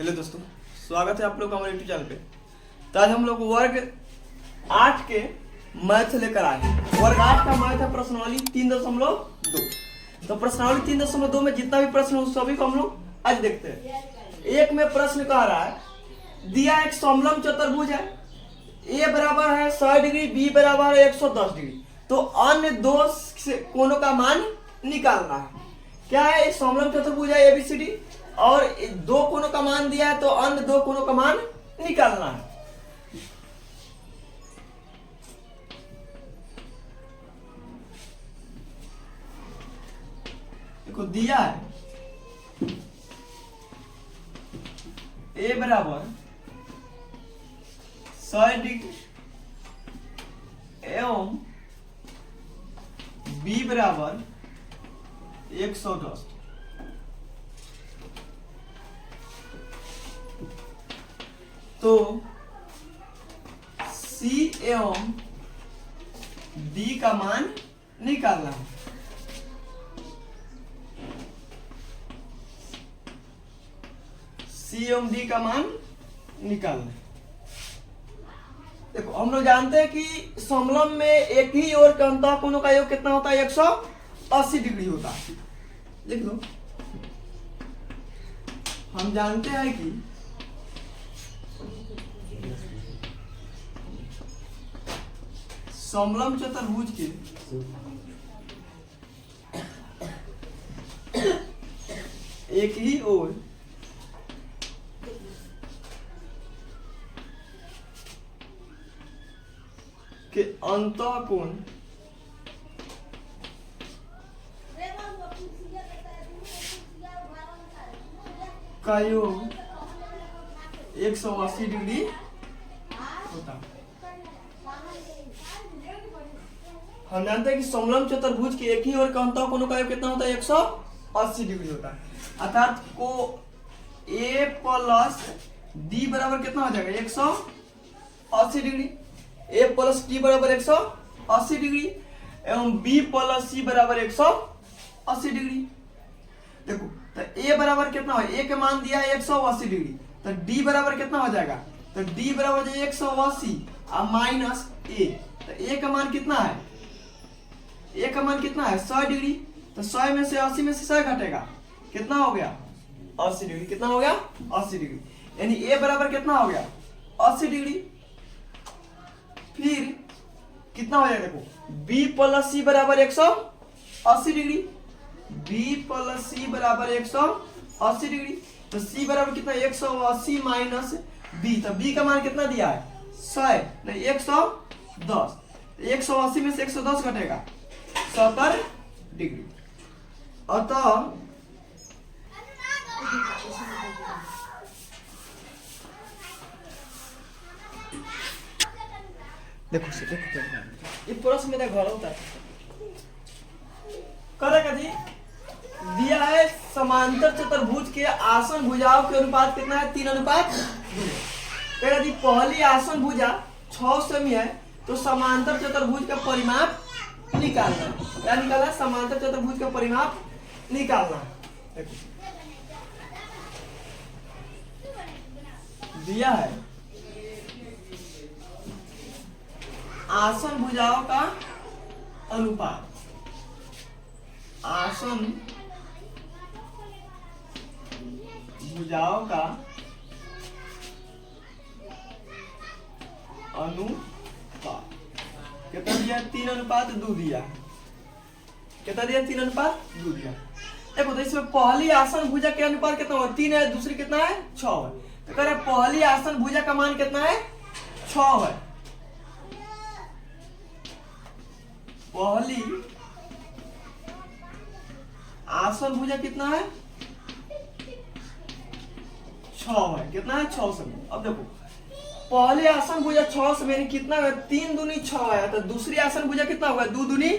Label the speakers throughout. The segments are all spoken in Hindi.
Speaker 1: हेलो दोस्तों, स्वागत है आप लोग हमारे यूट्यूब चैनल पे। तो आज हम लोग वर्ग 8 के मैथ लेकर आए हैं। वर्ग 8 का मैथ है प्रश्नावली 3.2। तो प्रश्नावली 3.2 में जितना भी प्रश्न हो सभी को हम लोग आज देखते हैं। एक में प्रश्न कह रहा है, दिया एक समलंब चतुर्भुज है, ए बराबर है 100 डिग्री, बी बराबर है 110 डिग्री। तो अन्य दो कोणों का मान निकालना है। क्या है, एक समलंब चतुर्भुज है एबीसीडी और दो कोणों का मान दिया है, तो अन्य दो कोणों का मान निकालना है। देखो दिया है ए बराबर 100 डिग्री एवं बी बराबर 110। तो C एवं D का मान निकालना है। C एवं D का मान निकालना है। देखो हम लोग जानते हैं कि समलंब में एक ही ओर के अंतः कोणों का योग कितना होता है, 180 डिग्री होता है। देख लो, हम जानते हैं कि समलंब चतुर्भुज के एक ही ओर के अंतः कोण का योग 180 डिग्री होता है। हम जानते हैं कि समलंब चतुर्भुज के एक ही ओर का अंतः कोणों का योग कितना होता है, 180 डिग्री होता है। अर्थात को ए प्लस डी बराबर कितना हो जाएगा, 180 डिग्री। ए प्लस डी बराबर 180 डिग्री एवं बी प्लस सी बराबर 180 डिग्री। देखो तो ए बराबर कितना हो, ए के मान दिया है 180 डिग्री, तो डी बराबर कितना हो जाएगा, तो डी बराबर 180 और माइनस ए। तो ए का मान कितना है, ए का मान कितना है 100 डिग्री। तो 100 में से 80 में से 100 घटेगा, कितना हो गया 80 डिग्री। कितना हो गया 80 डिग्री, यानी ए बराबर कितना हो गया 80 डिग्री। फिर कितना हो जाएगा, देखो बी प्लस सी बराबर 180 डिग्री, बी प्लस सी बराबर 180 डिग्री। तो सी बराबर कितना 180 माइनस बी। तो बी का मान कितना दिया है 100 नहीं 110। 180 में से 110 घटेगा 70 डिग्री। अतः देखो से देखो ये प्रश्न मेरा घर होता है। करेगा जी, दिया है समांतर चतुर्भुज के आसन भुजाओं के अनुपात कितना है, 3:2। कह जी पहली आसन भुजा 6 सेमी है, तो समांतर चतुर्भुज का परिमाप निकालना है। क्या निकालना, समांतर चतुर्भुज का परिमाप निकालना है। देखो दिया है आसन भुजाओं का अनुपात, आसन भुजाओं का अनुपात कितना दिया, 3:2 दिया। कितना दिया, 3:2 दिया। देखो तो इसमें पहली आसन भुजा के अनुपात कितना हुआ, 3 है, दूसरी कितना है 6 है। तो कह रहे पहली आसन भुजा का मान कितना है 6 है। पहली आसन भुजा कितना है 6 है। कितना है 6 से। अब देखो पहले आसन भुजा 6 से मेरी कितना है, 3 दूनी 6 है। तो दूसरी आसन भुजा कितना होगा, 2 दूनी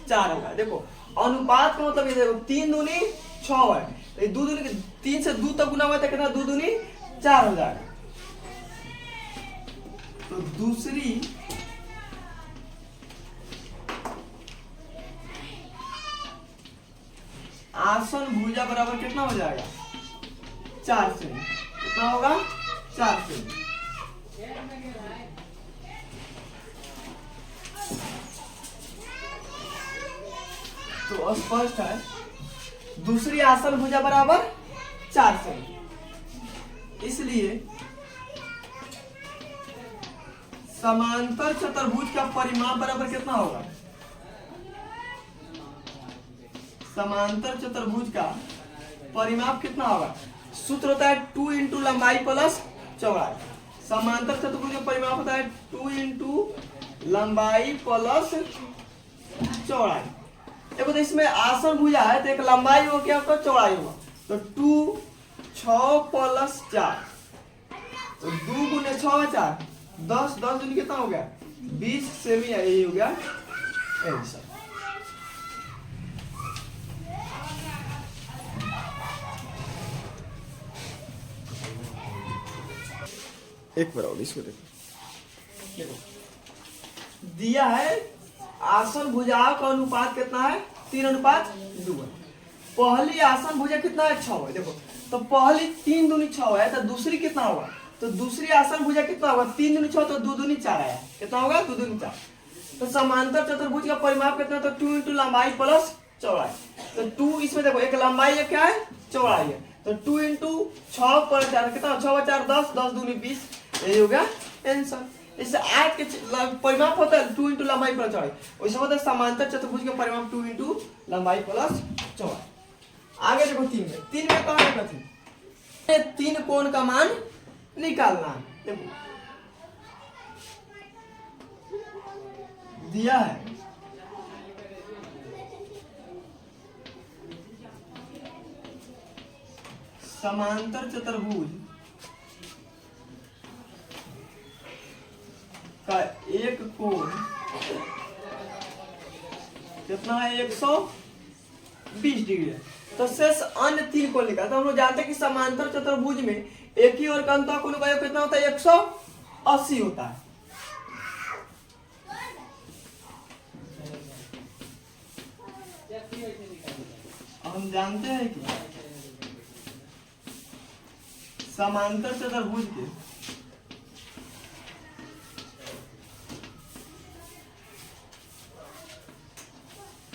Speaker 1: 4 होगा। देखो अनुपात का मतलब ये देखो 3 दूनी 6 है, तो 2 दूनी 3 से 2 तक गुना हुआ तो कितना 2 दूनी 4 हो जाएगा। तो दूसरी आसन भुजा बराबर कितना हो जाएगा 4 सेमी। कितना होगा 4 सेमी। तो स्पष्ट है दूसरी आसन भुजा बराबर 4 सेमी, इसलिए समांतर चतुर्भुज का परिमाप बराबर कितना होगा? समांतर चतुर्भुज का परिमाप कितना होगा? सूत्र होता है 2 इंटू लंबाई प्लस चौड़ाई। समांतर चतुर्भुज का परिमाप होता है 2 इंटू लंबाई प्लस चौड़ाई। देखो तो इसमें आसन भुजा है तो एक लंबाई हो गया आपका, चौड़ाई होगा, तो 2 6 प्लस 4, तो 2 गुने 6 4 10 10 दूनी कितना हो गया 20 सेमी, यही हो गया आंसर। एक बार और इसको देखो, दिया है आसन भुजाओं का अनुपात कितना है 3:2 है। पहली आसन भुजा कितना है 6 है। देखो तो पहली 3 दूनी 6 है, तो दूसरी कितना होगा? तो दूसरी आसन भुजा कितना होगा? 3 दूनी 6, तो 2 दूनी 4 आया, कितना होगा 2 दूनी 4। तो समांतर चतुर्भुज का परिमाप कितना? तो 2 इंटू लंबाई प्लस चौड़ाई। तो 2 इसमें देखो एक लंबाई है, क्या है चौड़ाई है, तो 2 इंटू 6 प्लस 4 कितना? 6 4 10 10 दूनी 20, यही हो गया आंसर। इससे आयत के परिमाप होता है 2 इंटू लंबाई प्लस चौड़ाई, वैसे होता है समांतर चतुर्भुज का परिमाप 2 इंटू लंबाई प्लस चौड़ाई। आगे देखो 3 में कहा है कथी? 3 कोण का मान निकालना है। देखो दिया है समांतर चतुर्भुज का एक कोण कितना है 120 डिग्री है। तो शेष अन्य 3 कोण निकाल। तो हम लोग जानते हैं कि समांतर चतुर्भुज में एक ही और का अंतः कोण का योग कितना होता है 180 होता है। हम जानते हैं कि समांतर चतुर्भुज के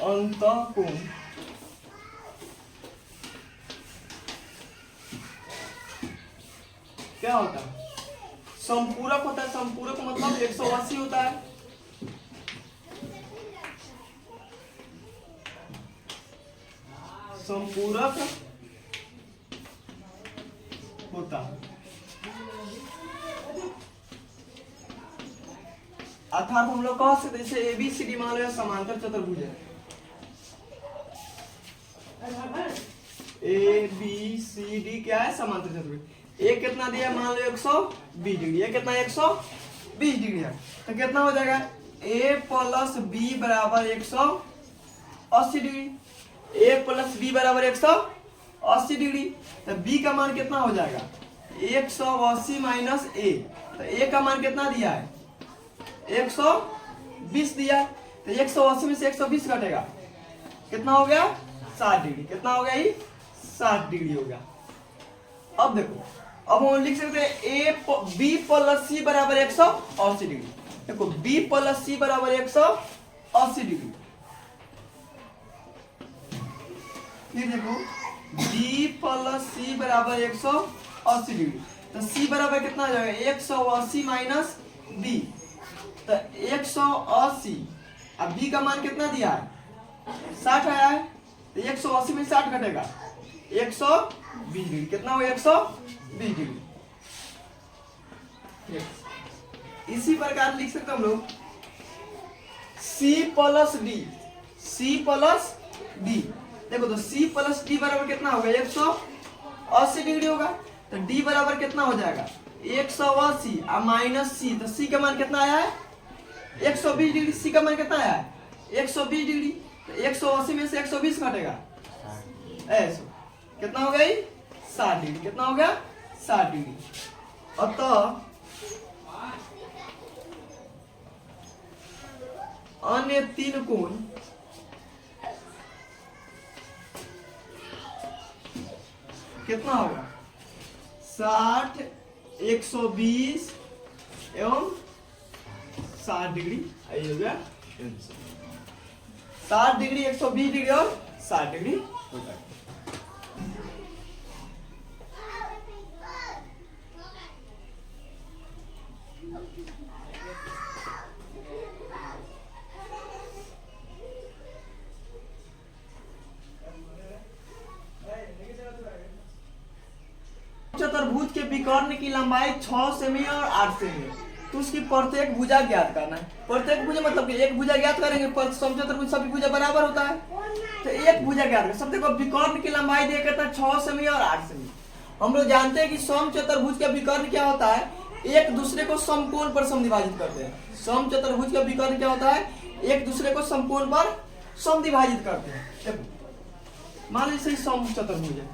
Speaker 1: अंतः कोण क्या होता है? संपूरक होता है। संपूरक मतलब 180 होता है। संपूरक होता है अर्थात हम लोग कह सकते जैसे ABCD मान लो समांतर चतुर्भुज है, ABCD क्या है समांतर चतुर्भुज। ए कितना दिया मान लो 120 डिग्री, ये कितना 120 डिग्री है, तो कितना हो जाएगा A प्लस बी बराबर 180 डिग्री। A प्लस बी बराबर 180 डिग्री, तो B का मान कितना हो जाएगा 180 माइनस A, तो A का मान कितना दिया है 120 दिया, तो 180 में से 120 घटेगा, कितना हो गया 60 डिग्री। कितना हो गया ये 60 डिग्री हो गया। अब देखो, अब हम लिख सकते हैं B प्लस C बराबर 180 डिग्री। देखो B प्लस C बराबर 180 डिग्री। फिर देखो B प्लस C बराबर 180 डिग्री, तो C बराबर कितना आ जाएगा 180 माइनस B, तो 180, अब B का मान कितना दिया है 60 आया है, तो 180 में 60 घटेगा 120 डिग्री। कितना हो 120 डिग्री। इसी प्रकार लिख सकते हम लोग C प्लस D। देखो तो C प्लस D बराबर कितना होगा 180 डिग्री होगा, तो D बराबर कितना हो जाएगा 180 और माइनस C, तो C का मान कितना आया है 120 डिग्री। C का मान कितना आया है 120 डिग्री, तो 180 में से 120 घटेगा ऐसा, कितना हो गई 60 डिग्री। कितना हो गया 60 डिग्री। अतः अन्य 3 कोण कितना होगा 60, 120 एवं 60 डिग्री। ये हो गया 60 डिग्री, 120 डिग्री और 60 डिग्री होता है। चतुर्भुज के विकर्ण की लंबाई 6 सेमी और 8 सेमी है, तो उसकी प्रत्येक भुजा ज्ञात करना है। प्रत्येक भुजा मतलब कि एक भुजा ज्ञात करेंगे, पर समचतुर्भुज सभी भुजा बराबर होता है, तो एक भुजा ज्ञात कर। सब देखो विकर्ण की लंबाई दिया करता है 6 सेमी और 8 सेमी। हम लोग जानते हैं कि समचतुर्भुज का विकर्ण क्या होता है, एक दूसरे को समकोण पर समद्विभाजित करते हैं। समचतुर्भुज का विकर्ण क्या होता है, एक दूसरे को समकोण पर समद्विभाजित करते हैं। मान लीजिए समचतुर्भुज है,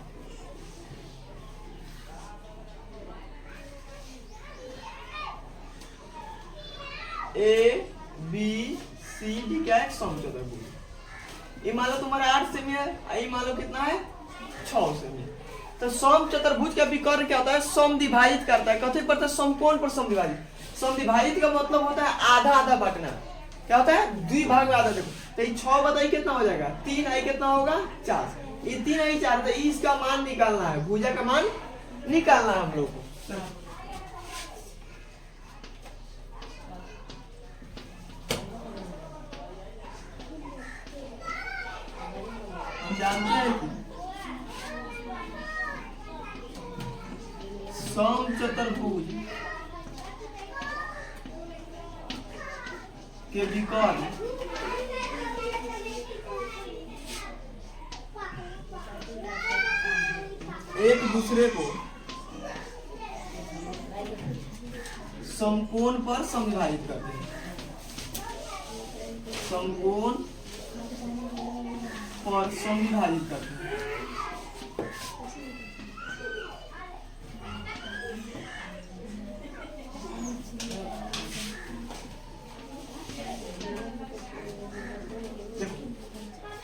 Speaker 1: ए बी सी डी क्या है, समचतुर्भुज। ये मान लो तुम्हारा 8 सेमी है, ये मान लो कितना है 6 सेमी। तो समचतुर्भुज का विकर्ण क्या होता है, समद्विभाजित करता है। कथी पर, समकोण पर समद्विभाजित। समद्विभाजित का मतलब होता है आधा आधा बांटना। क्या होता है, द्विभाग में आधा। देखो तो ये 6 बताइए कितना हो जाएगा, 3 आई कितना होगा 4, ये 3 आई 4, तो इसका मान निकालना है, भुजा का मान निकालना है हम लोग को। जानते हैं कि समचतुर्भुज के विकर्ण एक दूसरे को समकोण पर समद्विभाजित करते हैं। समकोण और समद्विभाजित करते हैं।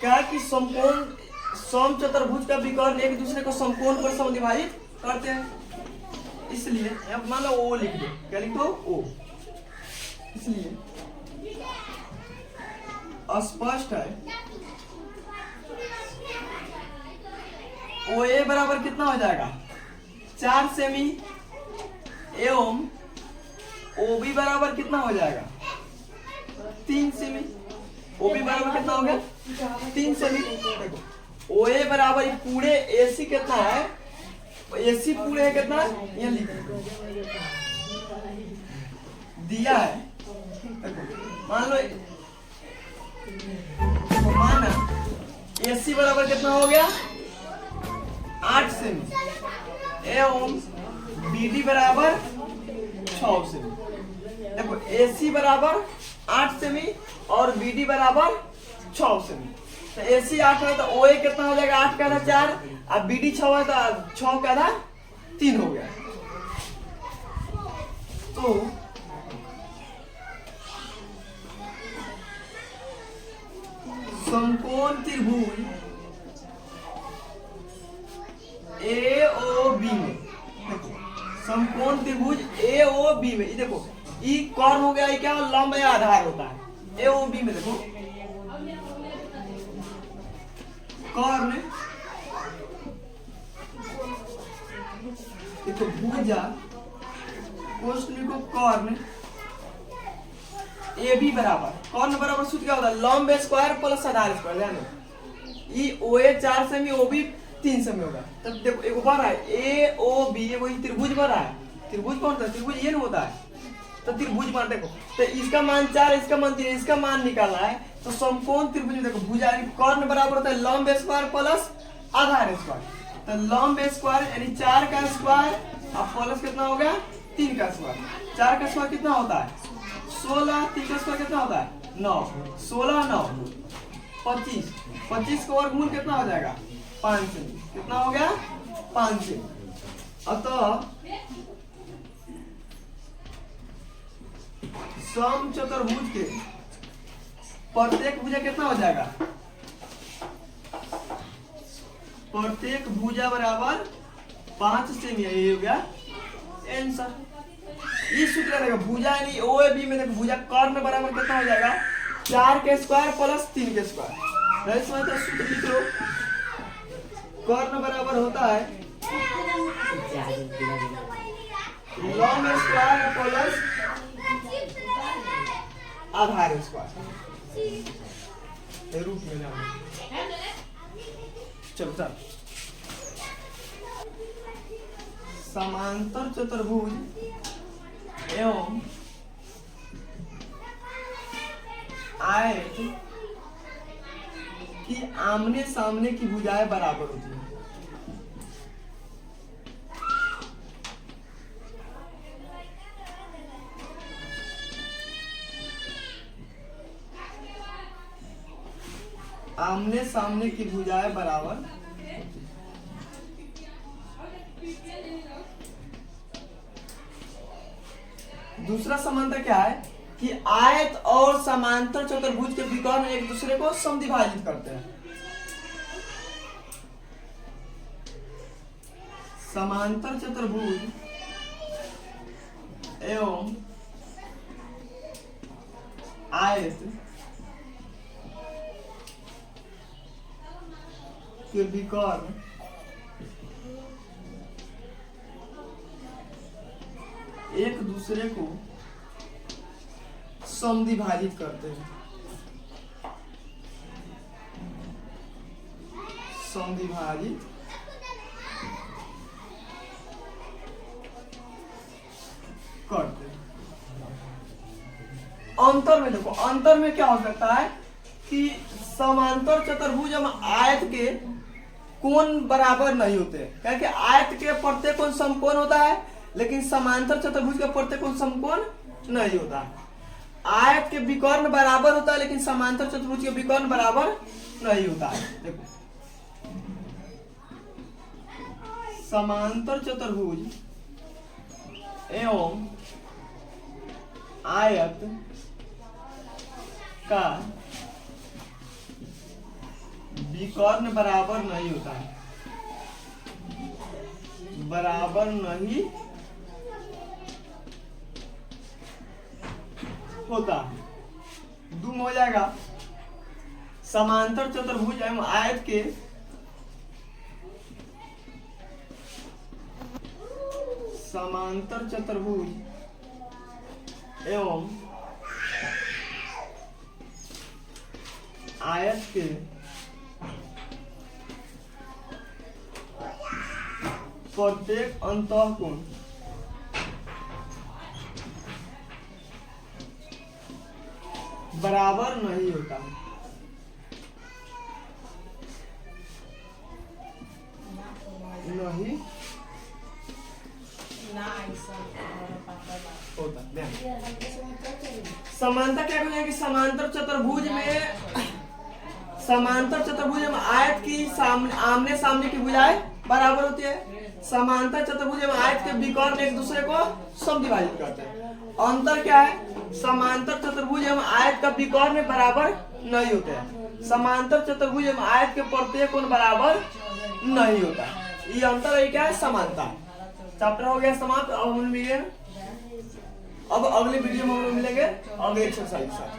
Speaker 1: क्या कि समकोण समचतुर्भुज का विकर्ण एक दूसरे को समकोण पर समद्विभाजित करते हैं। इसलिए अब मान लो ओ लिख दो, क्या लिख दो ओ। इसलिए स्पष्ट है ओ ए बराबर कितना हो जाएगा 4 सेमी एवं ओ बी बराबर कितना हो जाएगा 3 सेमी। ओ बी बराबर कितना हो गया 3 सेमी। देखो ओ ए बराबर पूरे ए सी कितना है, ए सी पूरे है कितना, यहाँ लिख दिया है। देखो मान लो माना ए सी बराबर कितना हो गया 8 सेमी एवं बी डी बराबर 6 सेमी। देखो ए सी बराबर 8 सेमी और बी डी बराबर 6 सेमी। तो ए सी 8 है तो ओ ए कितना हो जाएगा 8 का आधा 4, अब बी डी 6 है तो 6 का आधा 3 हो गया। तो समकोण त्रिभुज ए ओ बी में, देखो समकोण त्रिभुज ए ओ बी में, देखो ई कौन हो गया, ये क्या लंब या आधार होता है। ए ओ बी में देखो कौन, देखो भुजा क्वेश्चन को कौन ए बी बराबर कौन बराबर सूत्र क्या होता है, लंब स्क्वायर प्लस आधार स्क्वायर। ध्यान ई ओ ए 4 सेमी ओ बी 3 सेमी होगा। तब देखो एक बार है ए ओ बी, वही त्रिभुज बन रहा है। त्रिभुज कौन होता है, त्रिभुज ये नहीं होता है, तो त्रिभुज बन। देखो तो इसका मान 4, इसका मान 3, इसका मान निकालना है। तो समकोण त्रिभुज में देखो भुजा कौन बराबर होता है लंब स्क्वायर प्लस आधार स्क्वायर। तो लंब स्क्वायर यानी 4 का स्क्वायर अब प्लस कितना हो गया 3 का स्क्वायर। 4 का स्क्वायर कितना होता है 16, 3 का स्क्वायर कितना होता है 9, 16 9 25, 25 का वर्गमूल कितना हो जाएगा 5 सेमी। कितना हो गया 5 सेमी। अतः समचतुर्भुज के प्रत्येक भुजा कितना हो जाएगा, प्रत्येक भुजा बराबर 5 सेमी है, ये हो गया आंसर। ये सूत्र रहेगा भुजा यानी ओ ए बी में देखो भुजा कर्ण बराबर कितना हो जाएगा 4 के स्क्वायर प्लस 3 के स्क्वायर। इसमें तो सूत्र लिख लो, कर्ण बराबर होता है लॉन्ग स्क्वायर प्लस आधार स्क्वायर रूप में ना। चलो चल समांतर चतुर्भुज एवं आयत की आमने सामने की भुजाएं बराबर होती है। आमने सामने की भुजाएं बराबर दूसरा समांतर क्या है कि आयत और समांतर चतुर्भुज के विकर्ण एक दूसरे को समद्विभाजित करते हैं। समांतर चतुर्भुज एवं आयत के विकर्ण एक दूसरे को समद्विभाजित करते हैं। समद्विभाजित करते हैं। अंतर में देखो, अंतर में क्या हो सकता है कि समांतर चतुर्भुज हम आयत के कोण बराबर नहीं होते, क्योंकि आयत के प्रत्येक कोण समकोण होता है लेकिन समांतर चतुर्भुज का प्रत्येक कोण समकोण नहीं होता। आयत के विकर्ण बराबर होता है लेकिन समांतर चतुर्भुज के विकर्ण बराबर नहीं होता है। देखो समांतर चतुर्भुज एवं आयत का विकर्ण बराबर नहीं होता है, बराबर नहीं होता। दुम हो जाएगा समांतर चतुर्भुज एवं आयत के समांतर चतुर्भुज एवं आयत के प्रत्येक अंतःकोण बराबर नहीं होता। नहीं होता। समानता क्या कहेंगे कि समांतर चतुर्भुज में आयत की आमने सामने की भुजाएं बराबर होती है। समांतर चतुर्भुज में आयत के विकर्ण एक दूसरे को समद्विभाजित करते हैं। अंतर क्या है, समांतर चतुर्भुज एवं आयत का विकर्ण बराबर नहीं होते हैं। समांतर चतुर्भुज एवं आयत के प्रत्येक कोण बराबर नहीं होता। ये अंतर है, क्या है, समानता। चैप्टर हो गया समाप्त। अब हम मिलेंगे, अब अगले वीडियो में हम मिलेंगे अगले एक्सरसाइज के साथ।